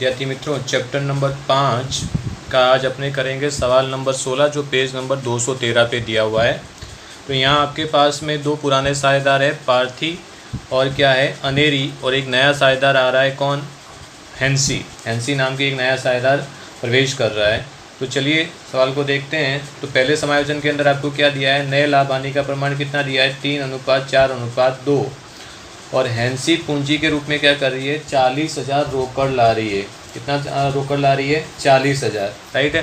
विद्यार्थी मित्रों, chapter number 5 का आज अपने करेंगे सवाल नंबर 16 जो पेज नंबर 213 पे दिया हुआ है। तो यहाँ आपके पास में दो पुराने साझेदार है, पार्थी और क्या है अनेरी, और एक नया साझेदार आ रहा है कौन, हैंसी नाम की एक नया साझेदार प्रवेश कर रहा है। तो चलिए सवाल को देखते हैं। तो पहले समायोजन के अंदर आपको क्या दिया है, नए लाभ हानि का प्रमाण कितना दिया है 3:4:2, और हैंसी पूंजी के रूप में क्या कर रही है 40,000 रोकड़ ला रही है। कितना रोकड़ ला रही है 40,000, राइट है।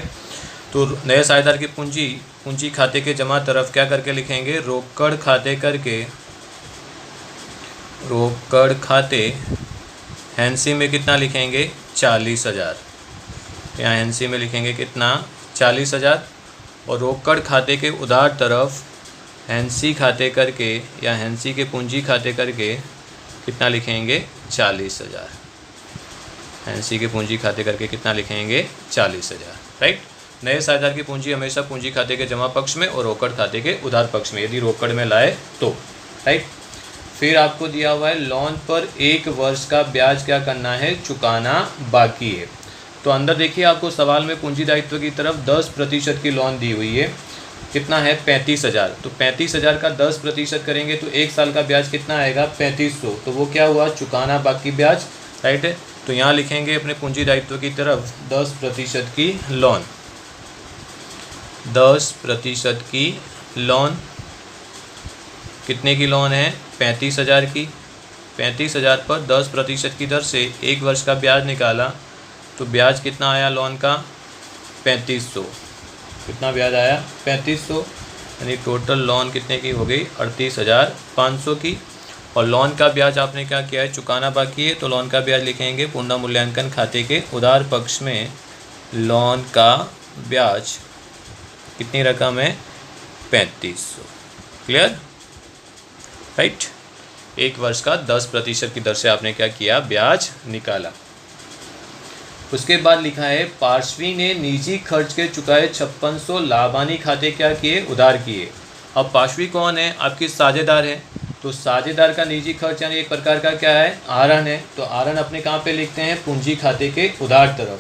तो नए साझेदार की पूंजी खाते के जमा तरफ क्या करके लिखेंगे, रोकड़ खाते हैंसी में कितना लिखेंगे 40,000। यहाँ हैंसी में लिखेंगे कितना 40,000, और रोकड़ खाते के उधार तरफ हैंसी खाते करके या हैंसी के पूंजी खाते करके कितना लिखेंगे 40,000। हैंसी के पूंजी खाते करके कितना लिखेंगे 40,000, राइट। नए साझेदार की पूंजी हमेशा पूंजी खाते के जमा पक्ष में और रोकड़ खाते के उधार पक्ष में, यदि रोकड़ में लाए तो, राइट। फिर आपको दिया हुआ है लोन पर 1 वर्ष का ब्याज क्या करना है, चुकाना बाकी है। तो अंदर देखिए आपको सवाल में पूंजी दायित्व की तरफ 10% की लोन दी हुई है। कितना है 35,000। तो 35,000 का 10% करेंगे तो 1 साल का ब्याज कितना आएगा 3500। तो वो क्या हुआ, चुकाना बाकी ब्याज, राइट है। तो यहाँ लिखेंगे अपने पूंजी दायित्व की तरफ 10% की लोन, 10% की लोन। कितने की लोन है 35,000 की। 35,000 पर 10% की दर से 1 वर्ष का ब्याज निकाला तो ब्याज कितना आया लोन का 3500। कितना ब्याज आया 3500, यानी टोटल लोन कितने की हो गई 38,500 की। और लोन का ब्याज आपने क्या किया है, चुकाना बाकी है। तो लोन का ब्याज लिखेंगे पुनः मूल्यांकन खाते के उधार पक्ष में। लोन का ब्याज कितनी रकम है 3500, क्लियर, राइट। 1 वर्ष का 10% की दर से आपने क्या किया, ब्याज निकाला। उसके बाद लिखा है पार्श्वी ने निजी खर्च के चुकाए 5600 लाभानी खाते क्या किए, उधार किए। अब पार्श्वी कौन है, आपकी साझेदार है। तो साझेदार का निजी खर्च यानी एक प्रकार का क्या है, आहरण है। तो आहरण अपने कहाँ पे लिखते हैं, पूंजी खाते के उधार तरफ।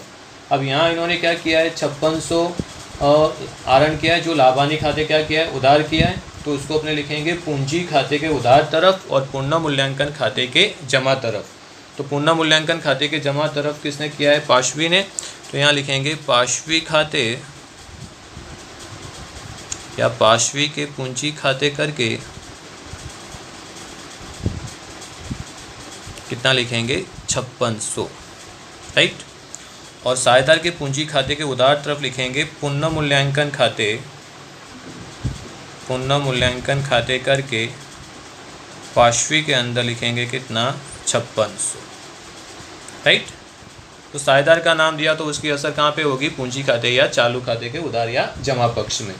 अब यहाँ इन्होंने क्या किया है 5600 आहरण किया है, जो लाभानी खाते क्या किया है, उधार किया है। तो उसको अपने लिखेंगे पूंजी खाते के उधार तरफ और पुनः मूल्यांकन खाते के जमा तरफ। तो पुनः मूल्यांकन खाते के जमा तरफ किसने किया है, पार्श्वी ने। तो यहाँ लिखेंगे पार्श्वी खाते या पार्श्वी के पूंजी खाते करके कितना लिखेंगे 5600, राइट। और साझेदार के पूंजी खाते के उधार तरफ लिखेंगे पुनः मूल्यांकन खाते करके पार्श्वी के अंदर लिखेंगे कितना 5600, राइट। तो साझेदार का नाम दिया तो उसकी असर कहाँ पे होगी, पूंजी खाते या चालू खाते के उधार या जमा पक्ष में।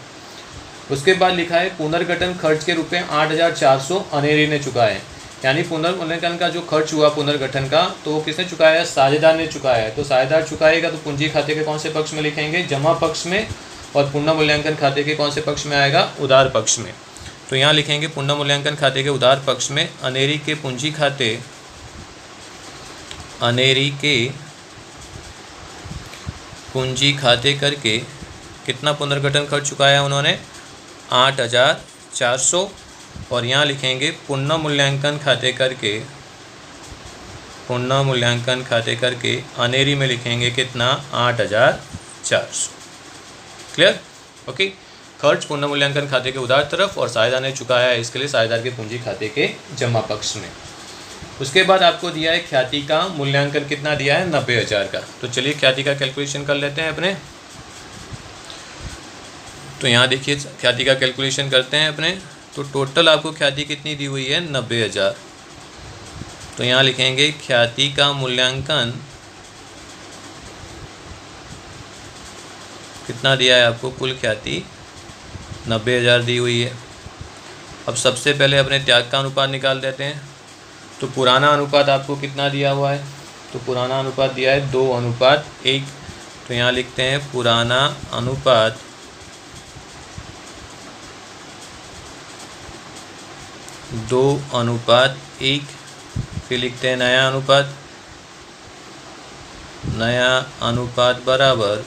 उसके बाद लिखा है पुनर्गठन खर्च के रूप में 8,400 अनेरी ने चुकाया है। यानी पुनर्मूल्यांकन का जो खर्च हुआ पुनर्गठन का, तो वो किसने चुकाया है, साझेदार ने चुकाया है। तो साझेदार चुकाएगा तो पूंजी खाते के कौन से पक्ष में लिखेंगे, जमा पक्ष में, और पुनः मूल्यांकन खाते के कौन से पक्ष में आएगा, उधार पक्ष में। तो यहाँ लिखेंगे पुनः मूल्यांकन खाते के उधार पक्ष में अनेरी के पूंजी खाते, अनेरी के पूंजी खाते करके कितना पुनर्गठन खर्च चुकाया उन्होंने 8,400। और यहाँ लिखेंगे पुनः मूल्यांकन खाते करके अनेरी में लिखेंगे कितना 8,400, क्लियर, ओके। खर्च पुनः मूल्यांकन खाते के उधार तरफ और साझेदार ने चुकाया है, इसके लिए साझेदार के पूंजी खाते के जमा पक्ष में। उसके बाद आपको दिया है ख्याति का मूल्यांकन, कितना दिया है 90,000 का। तो चलिए ख्याति का कैलकुलेशन कर लेते हैं अपने। तो यहाँ देखिए ख्याति का कैलकुलेशन करते हैं अपने। तो टोटल आपको ख्याति कितनी दी हुई है 90,000। तो यहाँ लिखेंगे ख्याति का मूल्यांकन कितना दिया है आपको, कुल ख्याति 90,000 दी हुई है। अब सबसे पहले अपने त्याग का अनुपात निकाल देते हैं। तो पुराना अनुपात आपको कितना दिया हुआ है, तो पुराना अनुपात दिया है 2:1। तो यहाँ लिखते हैं पुराना अनुपात 2:1। फिर लिखते हैं नया अनुपात नया अनुपात बराबर,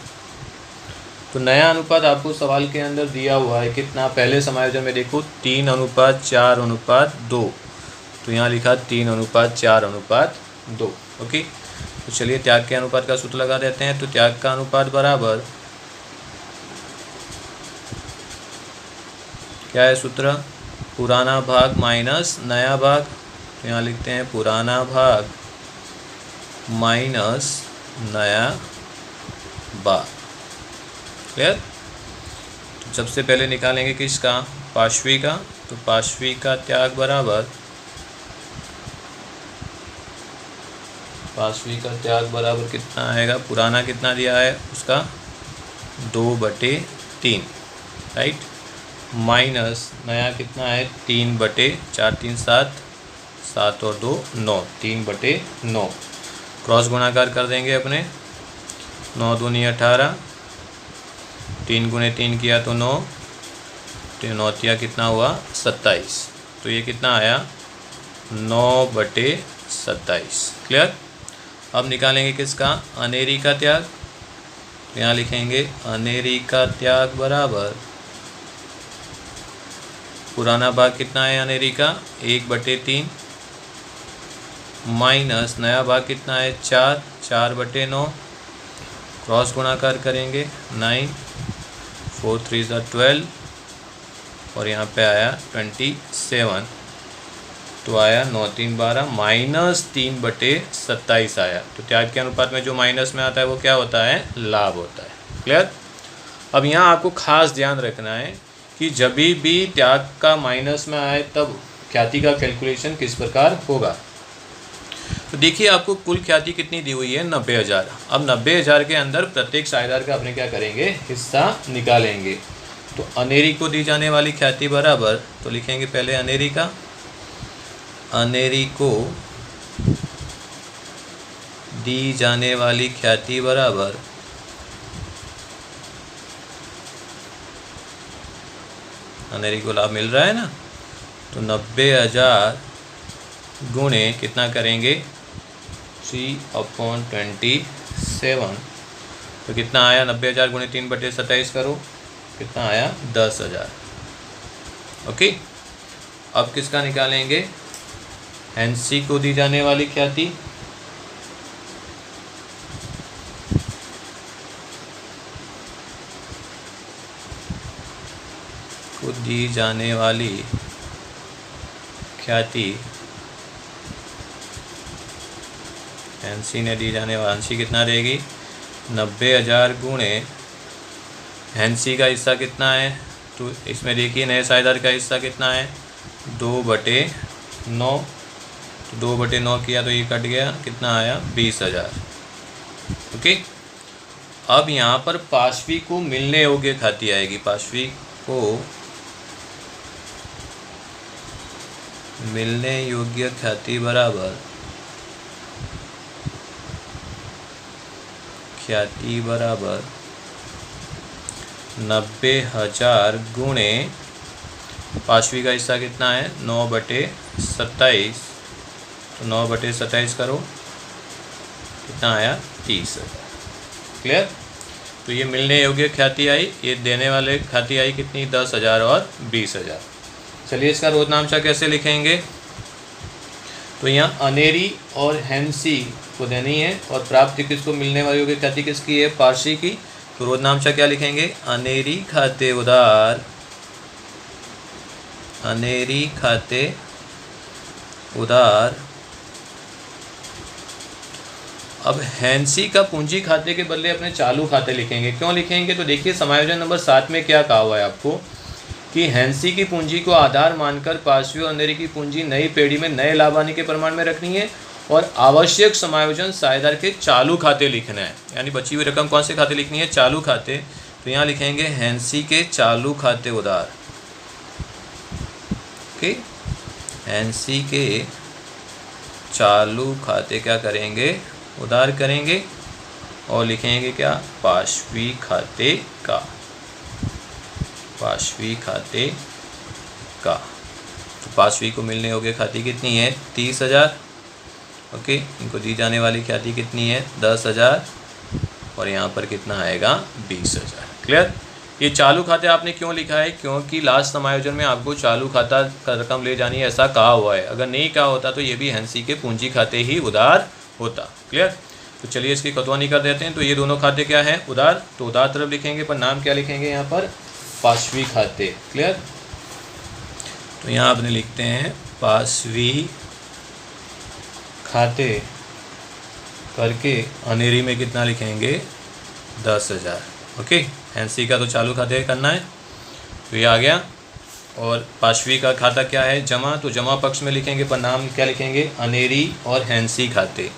तो नया अनुपात आपको सवाल के अंदर दिया हुआ है कितना, पहले समायोजन में देखो 3:4:2, तो यहाँ लिखा 3:4:2। ओके, तो चलिए त्याग के अनुपात का सूत्र लगा देते हैं। तो त्याग का अनुपात बराबर क्या है सूत्र, पुराना भाग माइनस नया भाग। तो यहाँ लिखते हैं पुराना भाग माइनस नया भाग। क्लियर। तो सबसे पहले निकालेंगे किसका, पार्श्वी का। तो पार्श्वी का त्याग बराबर, पार्श्वी का त्याग बराबर कितना आएगा, पुराना कितना दिया है उसका 2/3, राइट, माइनस नया कितना है 3/4, 3 7, 7 और 2 9, 3/9। क्रॉस गुणाकार कर देंगे अपने, 9 दूनी 18, 3 गुणे 3 किया तो 9, 9 कितना हुआ 27। तो ये कितना आया 9/27। क्लियर। अब निकालेंगे किसका, अनेरी का त्याग। यहाँ लिखेंगे अनेरी का त्याग बराबर, पुराना भाग कितना है अनेरी का 1/3, माइनस नया भाग कितना है 4, 4/9। क्रॉस गुणाकार करेंगे 9, 4 3 12 और यहाँ पे आया 27। तो आया 9 3 12 माइनस 3/27 आया। तो त्याग के अनुपात में जो माइनस में आता है वो क्या होता है, लाभ होता है। क्लियर। अब यहाँ आपको खास ध्यान रखना है कि जब भी त्याग का माइनस में आए तब ख्याति का कैलकुलेशन किस प्रकार होगा। तो देखिए आपको कुल ख्याति कितनी दी हुई है 90,000। अब 90,000 के अंदर प्रत्येक साझेदार का अपने क्या करेंगे, हिस्सा निकालेंगे। तो अनेरी को दी जाने वाली ख्याति बराबर, तो लिखेंगे पहले अनेरी का, अनेरी को दी जाने वाली ख्याति बराबर अनेरी को लाभ मिल रहा है ना, तो 90,000 गुणे कितना करेंगे 3/27। तो कितना आया 90,000 गुणे 3/27 करो, कितना आया 10,000। ओके। अब किसका निकालेंगे, हैंसी को दी जाने वाली ख्याति। को दी जाने वाली ख्याति, हैंसी ने दी जाने वाली, हैंसी कितना देगी 90,000 गुणे, हैंसी का हिस्सा कितना है, तो इसमें देखिए नए साझेदार का हिस्सा कितना है 2/9। तो 2/9 किया तो ये कट गया, कितना आया 20,000। ओके। अब यहाँ पर पार्श्वी को मिलने योग्य ख्याति आएगी, पार्श्वी को मिलने योग्य ख्याति बराबर, ख्याति बराबर 90,000 गुणे पार्श्वी का हिस्सा कितना है 9/27। तो 9/27 करो, कितना आया 30,000। क्लियर। तो ये मिलने योग्य ख्याति आई, ये देने वाले ख्याति आई कितनी 10,000 और 20,000। चलिए इसका रोजनामचा कैसे लिखेंगे। तो यहाँ अनेरी और हैंसी को देनी है और प्राप्ति किसको मिलने वाली योग्य ख्याति किसकी है, पार्श्वी की। तो रोजनामचा क्या लिखेंगे, अनेरी खाते उधार, अनेरी खाते उधार। अब हैंसी का पूंजी खाते के बदले अपने चालू खाते लिखेंगे। क्यों लिखेंगे, तो देखिए समायोजन नंबर 7 में क्या कहा हुआ है आपको कि हैंसी की पूंजी को आधार मानकर पार्श्वी और अनेरी की पूंजी नई पेढ़ी में नए लाभ आने के प्रमाण में रखनी है और आवश्यक समायोजन साझेदार के चालू खाते लिखना है। यानी बची हुई रकम कौन से खाते लिखनी है, चालू खाते। तो यहाँ लिखेंगे हैंसी के चालू खाते उधार। ओके, हैंसी के चालू खाते क्या करेंगे, उधार करेंगे और लिखेंगे क्या, पार्श्वी खाते का, पार्श्वी खाते का। तो पार्श्वी को मिलने योग्य ख्याति कितनी है 30,000। ओके, इनको दी जाने वाली ख्याति कितनी है 10,000 और यहाँ पर कितना आएगा 20,000। क्लियर। ये चालू खाते आपने क्यों लिखा है, क्योंकि लास्ट समायोजन में आपको चालू खाता का रकम ले जानी है ऐसा कहा हुआ है। अगर नहीं कहा होता तो ये भी हैंसी के पूंजी खाते ही उधार होता। क्लियर। तो चलिए इसकी कतवानी कर देते हैं। तो ये दोनों खाते क्या हैं, उधार। तो उधार तरफ लिखेंगे पर नाम क्या लिखेंगे यहाँ पर, पार्श्वी खाते। क्लियर। तो यहाँ आपने लिखते हैं पार्श्वी खाते करके अनेरी में कितना लिखेंगे 10,000। ओके। हैंसी का तो चालू खाते करना है, तो ये आ गया। और पार्श्वी का खाता क्या है, जमा। तो जमा पक्ष में लिखेंगे पर नाम क्या लिखेंगे, अनेरी और हैंसी खाते।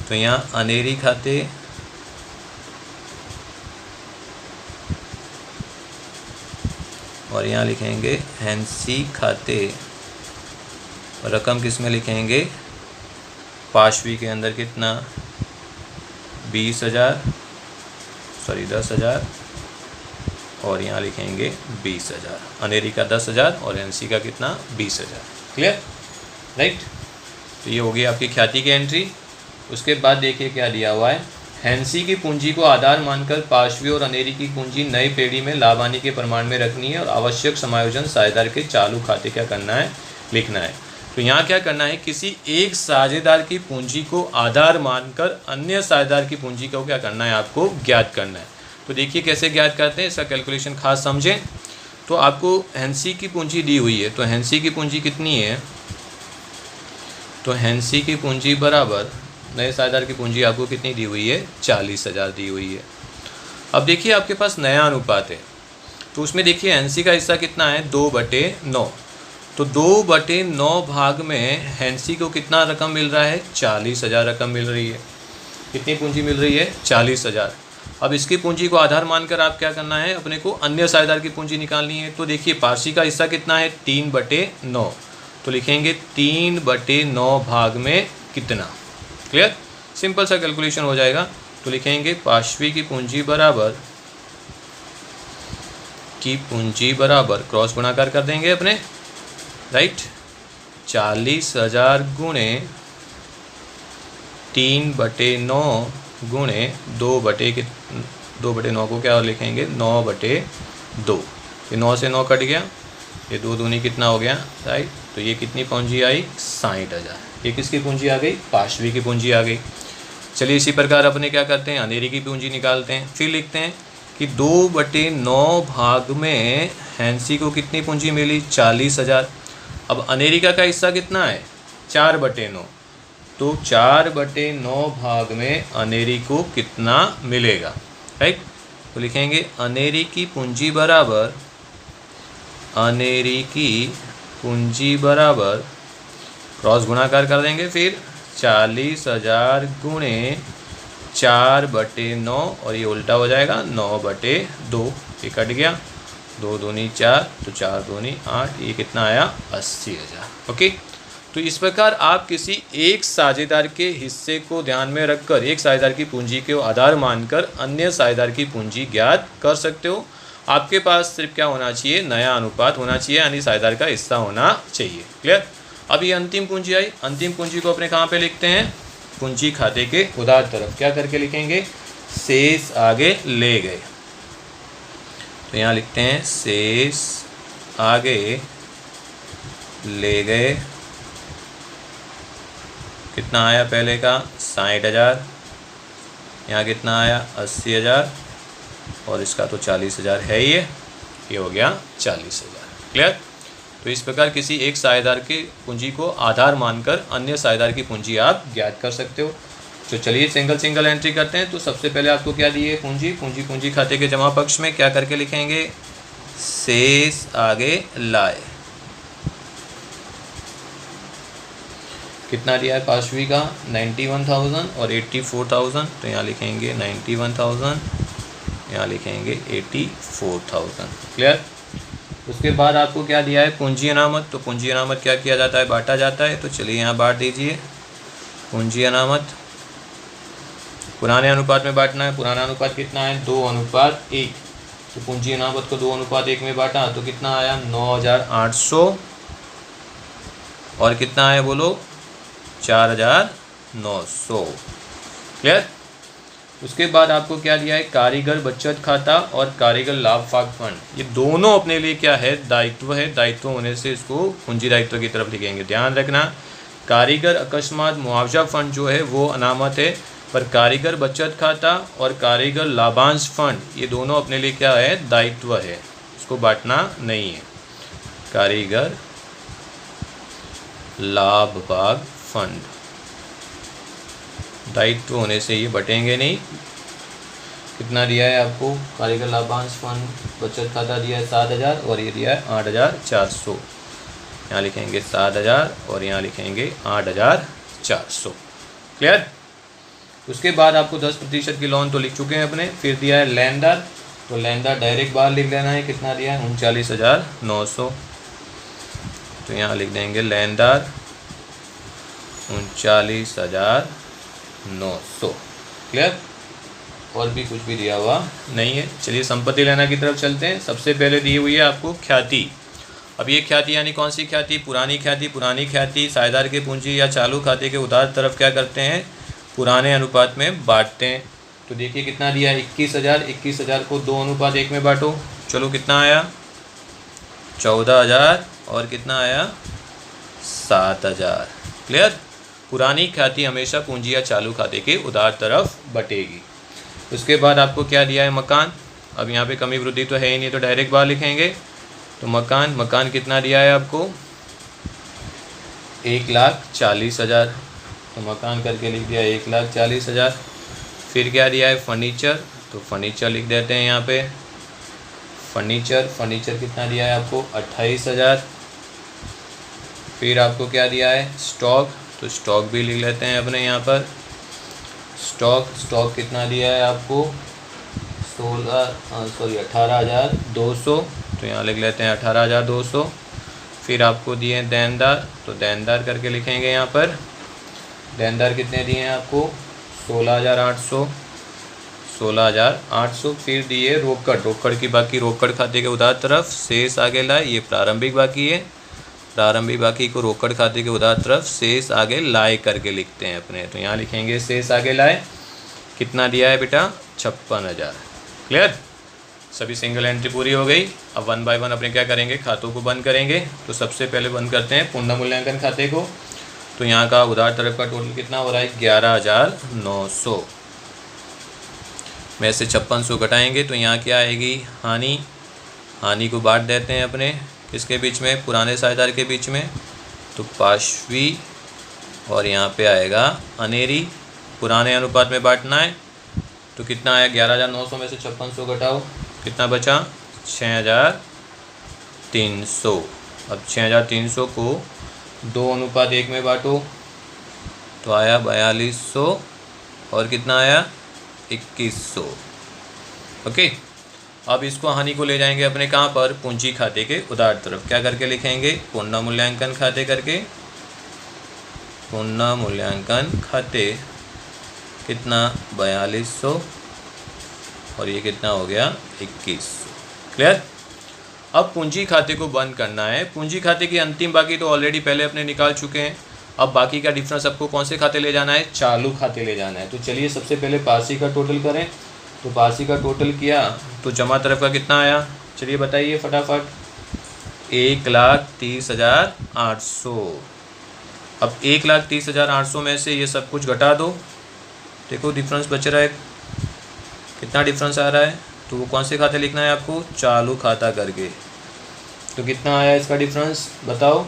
तो यहाँ अनेरी खाते और यहाँ लिखेंगे हैंसी खाते। रकम किस में लिखेंगे, पार्श्वी के अंदर कितना 10,000 और यहाँ लिखेंगे 20,000। अनेरी का 10,000 और हैंसी का कितना 20,000। Clear, right. तो ये हो गई आपकी ख्याति की एंट्री। उसके बाद देखिए क्या दिया हुआ है, हैंसी की पूंजी को आधार मानकर पार्श्वी और अनेरी की पूंजी नई पेढ़ी में लाभानी के प्रमाण में रखनी है और आवश्यक समायोजन साझेदार के चालू खाते क्या करना है, लिखना है। तो यहाँ क्या करना है, किसी एक साझेदार की पूंजी को आधार मानकर अन्य साझेदार की पूंजी को क्या करना है, आपको ज्ञात करना है। तो देखिए कैसे ज्ञात करते हैं, इसका कैलकुलेशन खास समझें। तो आपको हैंसी की पूंजी दी हुई है, तो हैंसी की पूंजी कितनी है, तो हैंसी की पूंजी बराबर नए साझेदार की पूंजी आपको कितनी दी हुई है, 40,000 दी हुई है। अब देखिए आपके पास नया अनुपात है, तो उसमें देखिए हैंसी का हिस्सा कितना है 2/9। तो 2/9 भाग में हैंसी को कितना रकम मिल रहा है, 40,000 रकम मिल रही है। कितनी पूंजी मिल रही है, 40,000। अब इसकी पूंजी को आधार मानकर आप क्या करना है, अपने को अन्य साझेदार की पूंजी निकालनी है। तो देखिए पार्श्वी का हिस्सा कितना है 3/9, तो लिखेंगे 3/9 भाग में कितना। क्लियर, सिंपल सा कैलकुलेशन हो जाएगा। तो लिखेंगे पार्श्वी की पूंजी बराबर क्रॉस गुणाकार कर देंगे अपने, राइट। 40,000 गुणे 3/9 गुणे 2/9 को क्या लिखेंगे 9/2। ये 9 से 9 कट गया, ये 2 दूनी कितना हो गया, राइट। तो ये कितनी पूंजी आई 60,000। ये किसकी पूंजी आ गई, पार्श्वी की पूंजी आ गई। चलिए इसी प्रकार अपने क्या करते हैं, अनेरी की पूंजी निकालते हैं। फिर लिखते हैं कि 2/9 भाग में हैंसी को कितनी पूंजी मिली 40,000। अब अनेरिका का हिस्सा कितना है 4/9, तो 4/9 भाग में अनेरी को कितना मिलेगा, राइट। तो लिखेंगे अनेरी की पूंजी बराबर क्रॉस गुणाकार कर देंगे। फिर 40,000 गुणे 4/9 और ये उल्टा हो जाएगा 9/2। ये कट गया, 2 दूनी 4, तो 4 दूनी 8, ये कितना आया 80,000। ओके। तो इस प्रकार आप किसी एक साझेदार के हिस्से को ध्यान में रखकर एक साझेदार की पूंजी को आधार मानकर अन्य साझेदार की पूंजी ज्ञात कर सकते हो। आपके पास सिर्फ क्या होना चाहिए, नया अनुपात होना चाहिए, यानी साझेदार का हिस्सा होना चाहिए। क्लियर। अब ये अंतिम पूंजी आई, अंतिम पूंजी को अपने कहाँ पे लिखते हैं, पूंजी खाते के उधार तरफ। क्या करके लिखेंगे, शेष आगे ले गए। तो यहाँ लिखते हैं शेष आगे ले गए। कितना आया पहले का 60,000, यहाँ कितना आया 80,000 और इसका तो 40,000 है। ये हो गया 40,000। क्लियर। तो इस प्रकार किसी एक साझेदार की पूंजी को आधार मानकर अन्य साझेदार की पूंजी आप ज्ञात कर सकते हो। तो चलिए सिंगल एंट्री करते हैं। तो सबसे पहले आपको क्या दी है, पूंजी खाते के जमा पक्ष में क्या करके लिखेंगे, शेष आगे लाए। कितना दिया है पार्श्वी का 91,000 और 84,000, तो यहाँ लिखेंगे 91,000, यहाँ लिखेंगे 84,000। क्लियर। उसके बाद आपको क्या दिया है, पूंजी अनामत। तो पूंजी अनामत क्या किया जाता है, बांटा जाता है। तो चलिए यहाँ बांट दीजिए। पूंजी अनामत पुराने अनुपात में बांटना है। पुराना अनुपात कितना है 2:1। तो पूंजी अनामत को 2:1 में बांटा तो कितना आया 9,800 और कितना आया बोलो 4,900। क्लियर। उसके बाद आपको क्या दिया है, कारीगर बचत खाता और कारीगर लाभ फाक फंड, ये दोनों अपने लिए क्या है, दायित्व है। दायित्व होने से इसको पूंजी दायित्व की तरफ लिखेंगे। ध्यान रखना, कारीगर अकस्मात मुआवजा फंड जो है वो अनामत है, पर कारीगर बचत खाता और कारीगर लाभांश फंड ये दोनों अपने लिए क्या है, दायित्व है, इसको बांटना नहीं है। कारीगर लाभ भाग फंड दायित्व होने से ये बटेंगे नहीं। कितना दिया है आपको, कारीगर लाभांश फंड बचत खाता दिया है 7,000 और ये दिया है 8,400। यहाँ लिखेंगे 7,000 और यहाँ लिखेंगे 8,400। क्लियर। उसके बाद आपको 10% की लोन तो लिख चुके हैं अपने। फिर दिया है लेनदार, तो लेनदार डायरेक्ट बाहर लिख लेना है। कितना दिया है, 39,900। तो यहाँ लिख देंगे लेनदार 39,900। क्लियर। और भी कुछ भी दिया हुआ नहीं है। चलिए संपत्ति लेना की तरफ चलते हैं। सबसे पहले दी हुई है आपको ख्याति। अब ये ख्याति यानी कौन सी ख्याति, पुरानी ख्याति। पुरानी ख्याति साझेदार के पूंजी या चालू खाते के उधार तरफ क्या करते हैं, पुराने अनुपात में बांटते हैं। तो देखिए कितना दिया है, 21,000। 21,000 को 2:1 में बांटो। चलो कितना आया, 14,000 और कितना आया, 7,000। क्लियर। पुरानी ख्याति हमेशा पूंजी या चालू खाते के उधार तरफ बटेगी। उसके बाद आपको क्या दिया है, मकान। अब यहाँ पे कमी वृद्धि तो है ही नहीं, तो डायरेक्ट बाहर लिखेंगे। तो मकान कितना दिया है आपको, 1,40,000। तो मकान करके लिख दिया 1,40,000। फिर क्या दिया है, फर्नीचर। तो फर्नीचर लिख देते हैं यहाँ पे। फर्नीचर कितना दिया है आपको, 28,000। फिर आपको क्या दिया है, स्टॉक। तो स्टॉक भी लिख लेते हैं अपने यहाँ पर। स्टॉक कितना दिया है आपको, 18,200। तो यहाँ लिख लेते हैं 18,200। फिर आपको दिए देनदार, तो देनदार करके लिखेंगे यहाँ पर। देनदार कितने दिए हैं आपको, 16,800। फिर दिए रोकड़ की बाकी, रोकड़ खाते के उधार तरफ शेष आगे लाए। ये प्रारंभिक बाकी है, प्रारंभिक बाकी को रोकड़ खाते के उधार तरफ शेष आगे लाए करके लिखते हैं अपने। तो यहाँ लिखेंगे शेष आगे लाए। कितना दिया है बेटा, 56,000। क्लियर। सभी सिंगल एंट्री पूरी हो गई। अब 1 बाय 1 अपने क्या करेंगे, खातों को बंद करेंगे। तो सबसे पहले बंद करते हैं पूर्ण मूल्यांकन खाते को। तो यहाँ का उधार तरफ का टोटल कितना हो रहा है, 11,900 में से 5600 घटाएंगे तो यहाँ क्या आएगी, हानि को बांट देते हैं अपने किसके बीच में, पुराने साझेदार के बीच में। तो पाशवी और यहाँ पे आएगा अनेरी, पुराने अनुपात में बांटना है। तो कितना आया, 11,900 में से 5600 घटाओ, कितना बचा, 6,300। अब 6,300 को 2:1 में बांटो तो आया 4,200 और कितना आया, 2,100। ओके। अब इसको हानि को ले जाएंगे अपने कहाँ पर, पूंजी खाते के उधार तरफ। क्या करके लिखेंगे, पूर्ण मूल्यांकन खाते करके। पूर्ण मूल्यांकन खाते कितना, 4,200 और ये कितना हो गया, 2,100। क्लियर। अब पूंजी खाते को बंद करना है। पूंजी खाते की अंतिम बाकी तो ऑलरेडी पहले अपने निकाल चुके हैं। अब बाकी का डिफरेंस आपको कौन से खाते ले जाना है, चालू खाते ले जाना है। तो चलिए सबसे पहले पारसी का टोटल करें। तो पारसी का टोटल किया तो जमा तरफ का कितना आया, चलिए बताइए फटाफट, 1,30,800। अब 1,30,800 में से ये सब कुछ घटा दो। देखो डिफरेंस बच रहा है, कितना डिफरेंस आ रहा है। तो वो कौन से खाते लिखना है आपको, चालू खाता करके। तो कितना आया इसका डिफरेंस बताओ,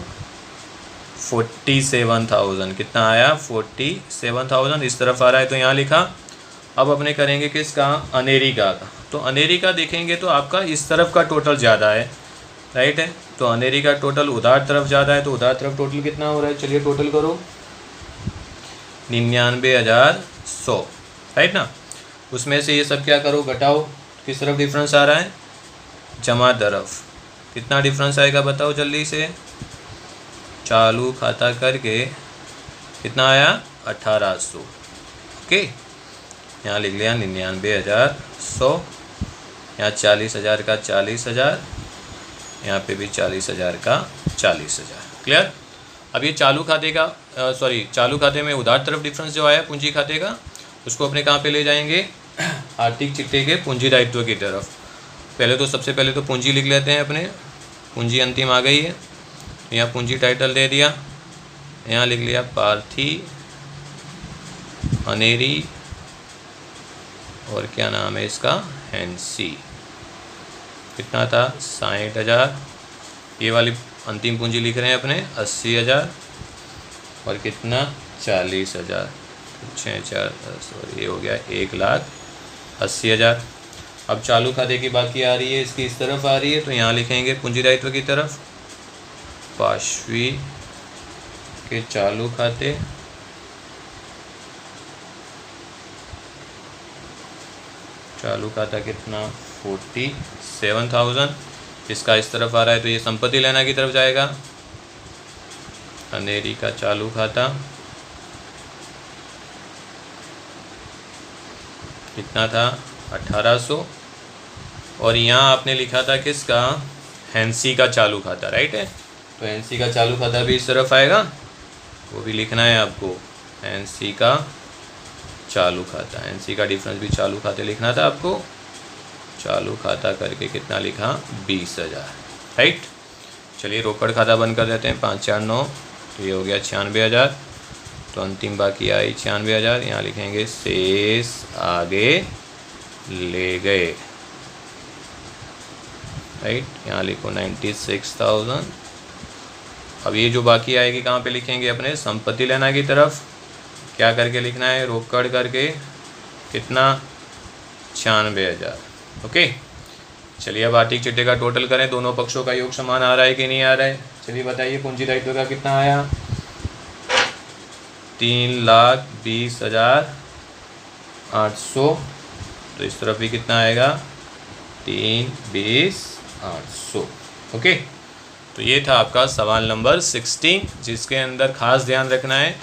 47,000। कितना आया, 47,000 इस तरफ आ रहा है तो यहाँ लिखा। अब अपने करेंगे किसका, अनेरी का। तो अनेरी का देखेंगे तो आपका इस तरफ का टोटल ज़्यादा है, राइट है। तो अनेरी का टोटल उधार तरफ ज़्यादा है, तो उधार तरफ टोटल कितना हो रहा है, चलिए टोटल करो, 99,100, राइट ना। उसमें से ये सब क्या करो, घटाओ, किस तरफ डिफरेंस आ रहा है, जमा तरफ। कितना डिफरेंस आएगा बताओ जल्दी से, चालू खाता करके कितना आया, 1,800। ओके, यहाँ लिख लिया 99,100। यहाँ 40,000 का 40,000, यहाँ पे भी 40,000 का 40,000। क्लियर। अब ये चालू खाते का चालू खाते में उधार तरफ डिफरेंस जो आया पूंजी खाते का, उसको अपने कहाँ पे ले जाएंगे, आर्थिक चिट्ठे के पूंजी दायित्व की तरफ। पहले तो सबसे पहले तो पूंजी लिख लेते हैं अपने। पूंजी अंतिम आ गई है, यहाँ पूंजी टाइटल दे दिया, यहाँ लिख लिया पार्थी अनेरी और क्या नाम है इसका, हैंसी। कितना था 60,000। ये वाली अंतिम पूंजी लिख रहे हैं अपने 80,000 और कितना 40,000, 6,4 सॉरी ये हो गया 1,80,000। अब चालू खाते की बाकी आ रही है, इसकी इस तरफ आ रही है, तो यहाँ लिखेंगे पूंजी दायित्व की तरफ पाशवी के चालू खाते चालू खाता कितना 47,000। इसका इस तरफ आ रहा है तो ये संपत्ति लेना की तरफ जाएगा। अंधेरी का चालू खाता कितना था 1800 और यहाँ आपने लिखा था किसका, हैंसी का चालू खाता, राइट है। तो हैंसी का चालू खाता भी इस तरफ आएगा, वो भी लिखना है आपको, हैंसी का चालू खाता। हैंसी का डिफरेंस भी चालू खाते लिखना था आपको। चालू खाता करके कितना लिखा 20,000, राइट। चलिए रोकड़ खाता बंद कर देते हैं 549, तो ये हो गया 96,000। तो अंतिम बाकी आई 96,000, यहाँ लिखेंगे शेष आगे ले गए, राइट। यहाँ लिखो 96,000। अब ये जो बाकी आएगी कहाँ पे लिखेंगे, अपने संपत्ति लेना की तरफ। क्या करके लिखना है, रोकड़ करके कितना 96,000, ओके। चलिए अब आर्थिक चिट्ठे का टोटल करें, दोनों पक्षों का योग समान आ रहा है कि नहीं आ रहा है। चलिए बताइए पूंजी दायित्व का कितना आया, 3,20,800। तो इस तरफ भी कितना आएगा 3,20,800, ओके। तो ये था आपका सवाल नंबर 16, जिसके अंदर खास ध्यान रखना है,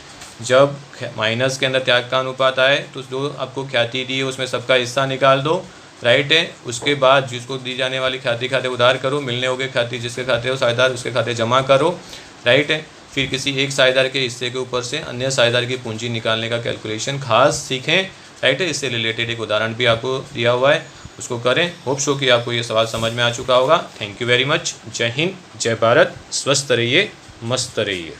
जब माइनस के अंदर त्याग का अनुपात आए तो जो आपको ख्याति दी है उसमें सबका हिस्सा निकाल दो, राइट है। उसके बाद जिसको दी जाने वाली ख्याति खाते उधार करो, मिलने होगे ख्याति जिसके खाते हो साझेदार उसके खाते जमा करो, राइट है। फिर किसी एक साझेदार के हिस्से के ऊपर से अन्य साझेदार की पूंजी निकालने का कैलकुलेशन खास सीखें, राइट है। इससे रिलेटेड एक उदाहरण भी आपको दिया हुआ है, उसको करें। होप सो कि आपको ये सवाल समझ में आ चुका होगा। Thank you very much. जय हिंद, जय भारत, स्वस्थ रहिए, मस्त रहिए।